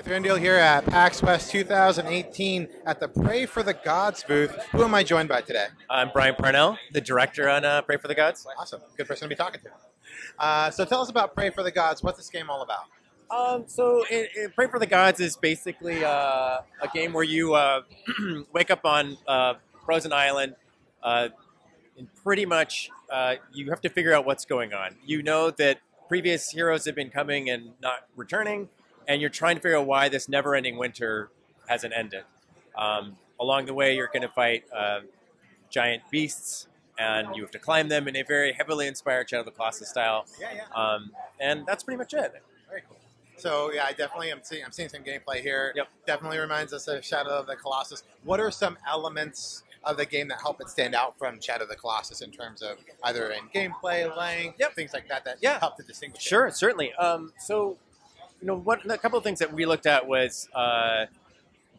Thrindiel here at PAX West 2018 at the Pray for the Gods booth. Who am I joined by today? I'm Brian Parnell, the director on Pray for the Gods. Awesome. Good person to be talking to. So tell us about Pray for the Gods. What's this game all about? So Pray for the Gods is basically a game where you wake up on Frozen Island and pretty much you have to figure out what's going on. You know that previous heroes have been coming and not returning, and you're trying to figure out why this never-ending winter hasn't ended. Along the way, you're going to fight giant beasts, and you have to climb them in a very heavily inspired Shadow of the Colossus style. And that's pretty much it. Very cool. So yeah, I'm seeing some gameplay here. Yep. Definitely reminds us of Shadow of the Colossus. What are some elements of the game that help it stand out from Shadow of the Colossus in terms of either in gameplay, length, things like that help to distinguish it? Sure, certainly. So, a couple of things that we looked at was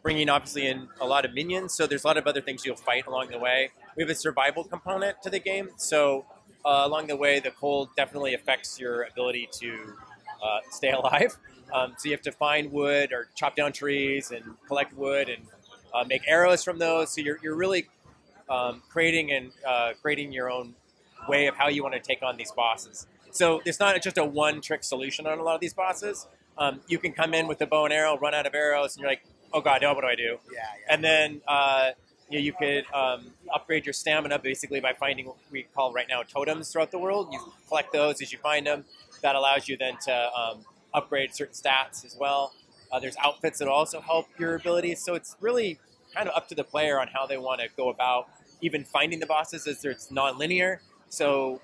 bringing obviously in a lot of minions. So there's a lot of other things you'll fight along the way. We have a survival component to the game. So along the way, the cold definitely affects your ability to stay alive. So you have to find wood or chop down trees and collect wood and make arrows from those. So you're really creating your own way of how you want to take on these bosses. So it's not just a one-trick solution on a lot of these bosses. You can come in with a bow and arrow, run out of arrows, and you're like, oh god, now what do I do? And then you could upgrade your stamina basically by finding what we call right now totems throughout the world. You collect those as you find them. That allows you then to upgrade certain stats as well. There's outfits that also help your abilities. So it's really kind of up to the player on how they want to go about even finding the bosses, as it's non-linear. So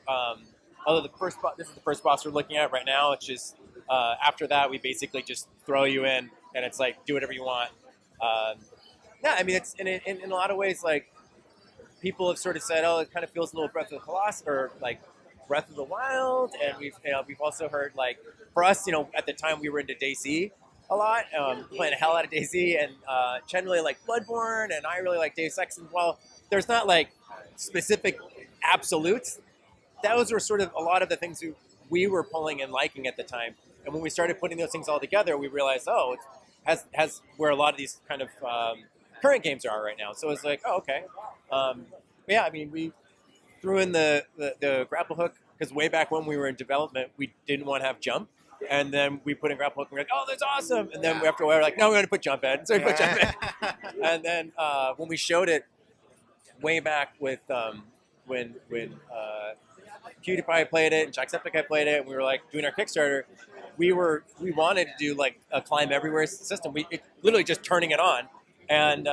although this is the first boss we're looking at right now, it's just after that we basically just throw you in and it's like do whatever you want. I mean it's in a lot of ways like people have sort of said, oh, it kind of feels a little Breath of the Colossus or like Breath of the Wild, and we've also heard like for us, at the time we were into DayZ a lot, playing the hell out of DayZ, and Chen really liked Bloodborne, and I really like Deus Ex. And while there's not like specific absolutes, those were sort of a lot of the things we were pulling and liking at the time. And when we started putting those things all together, we realized, oh, it has where a lot of these kind of current games are right now. So it's like, oh, okay. I mean, we threw in the grapple hook because way back when we were in development, we didn't want to have jump. And then we put in grapple hook and we're like, oh, that's awesome. And then after a while, we're like, no, we're going to put jump in. So we put jump in. And then when we showed it way back with when PewDiePie played it and Jacksepticeye played it, and we were like doing our Kickstarter, we wanted to do like a climb everywhere system. Literally just turning it on. And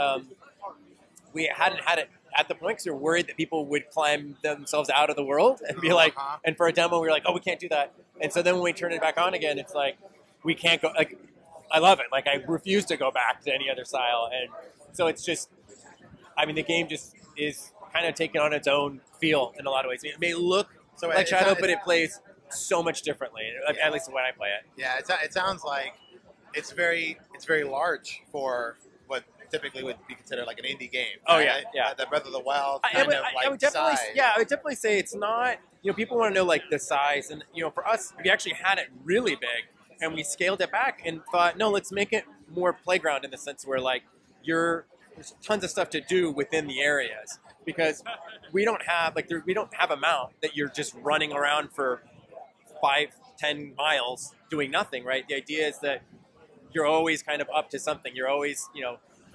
we hadn't had it at the point because we were worried that people would climb themselves out of the world and be like, and for a demo, we were like, oh, we can't do that. And so then when we turn it back on again, it's like, we can't go, like, I love it. Like, I refuse to go back to any other style. And so it's just, I mean, the game just is kind of taking on its own feel in a lot of ways. It may look like Shadow, but it plays so much differently, at least when I play it. Yeah, it sounds like it's very large for what typically would be considered like an indie game. Oh, right? yeah. The Breath of the Wild I would definitely, size. Yeah, I would definitely say it's not, people want to know like the size. And, for us, we actually had it really big and we scaled it back and thought, no, let's make it more playground in the sense where like there's tons of stuff to do within the areas because we don't have a mount that you're just running around for 5-10 miles doing nothing, right? The idea is that you're always kind of up to something. You're always,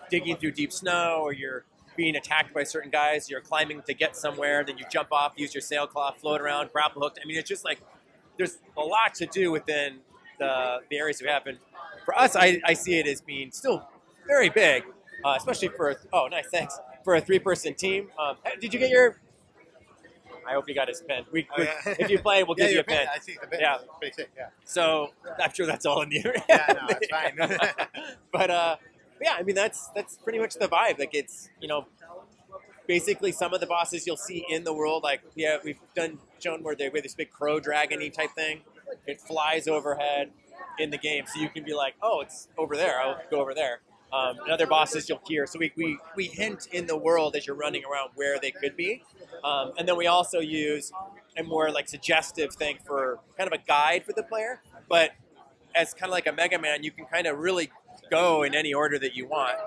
digging through deep snow, or you're being attacked by certain guys. You're climbing to get somewhere, then you jump off, use your sailcloth, float around, grapple hooked. I mean, it's just like there's a lot to do within the areas we have. And for us, I see it as being still very big, especially for for a 3-person team. Did you get your? I hope you got his pin. If you play, we'll give you a pin. I see the pin. Yeah, pretty sick. Yeah. So I'm sure that's all in the area. Yeah, no, it's fine. But yeah, I mean that's pretty much the vibe. Like it's basically some of the bosses you'll see in the world. Like we've shown where they have this big crow dragon-y type thing. It flies overhead in the game, so you can be like, oh, it's over there. I'll go over there. And other bosses you'll hear. So we hint in the world as you're running around where they could be. And then we also use a more like suggestive thing for kind of a guide for the player. But as kind of like a Mega Man, you can kind of really go in any order that you want.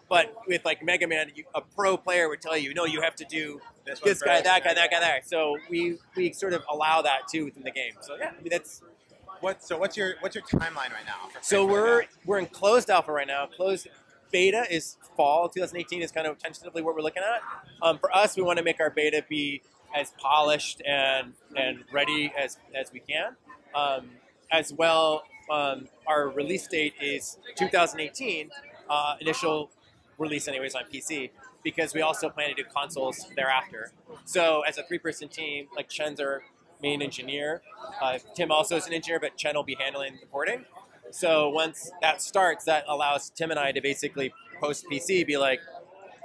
But with like Mega Man, a pro player would tell you, no, you have to do this guy, that guy, that guy, that. So we sort of allow that too within the game. So yeah, I mean that's. What's your timeline right now? So we're in closed alpha right now. Closed beta is fall 2018 is kind of tentatively what we're looking at. For us, we want to make our beta be as polished and ready as we can. As well, our release date is 2018. Initial release anyways on PC, because we also plan to do consoles thereafter. So as a 3-person team, like Chen's our main engineer. Tim also is an engineer, but Chen will be handling the porting. So once that starts, that allows Tim and I to basically post PC, be like,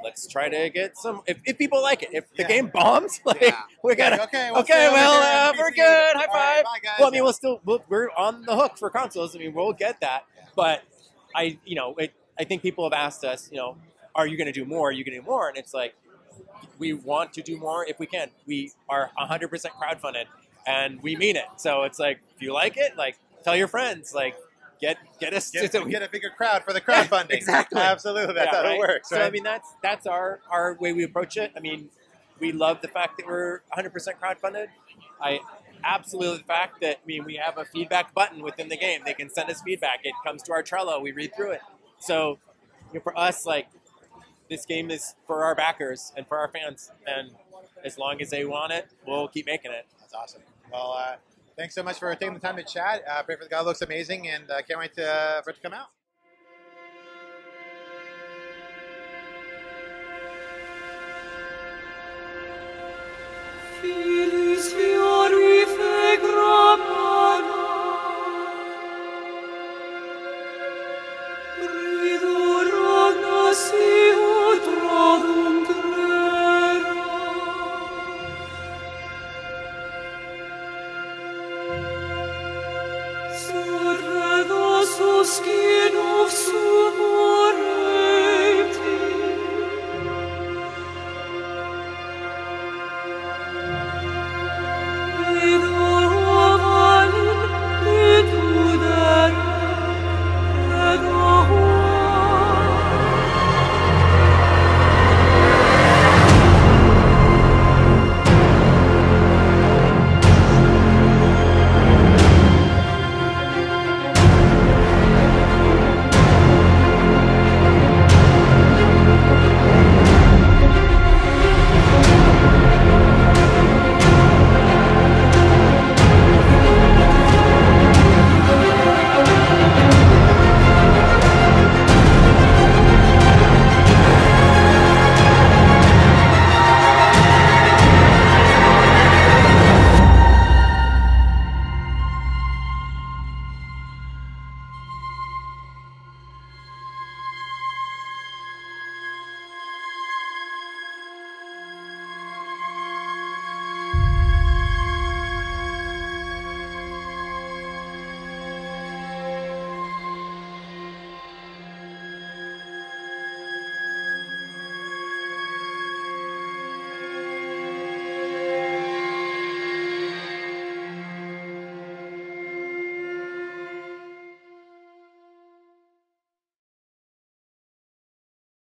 let's try to get some. If people like it, if the game bombs, like we gotta. Okay, we're good. High five. Bye, guys. Well, I mean, we're on the hook for consoles. I mean, we'll get that. But I think people have asked us, are you going to do more? Are you going to do more? And it's like, we want to do more if we can. We are 100% crowdfunded, and we mean it. So it's like, if you like it, like, tell your friends, like, get us get a bigger crowd for the crowdfunding. Exactly. Absolutely. That's how it works. Right? So I mean, that's our way we approach it. I mean, we love the fact that we're 100% crowdfunded. I absolutely the fact that we have a feedback button within the game. They can send us feedback. It comes to our Trello. We read through it. So for us, like, this game is for our backers and for our fans, and as long as they want it, we'll keep making it. That's awesome. Well, thanks so much for taking the time to chat. Pray for the God looks amazing, and can't wait for it to come out. Filis fiori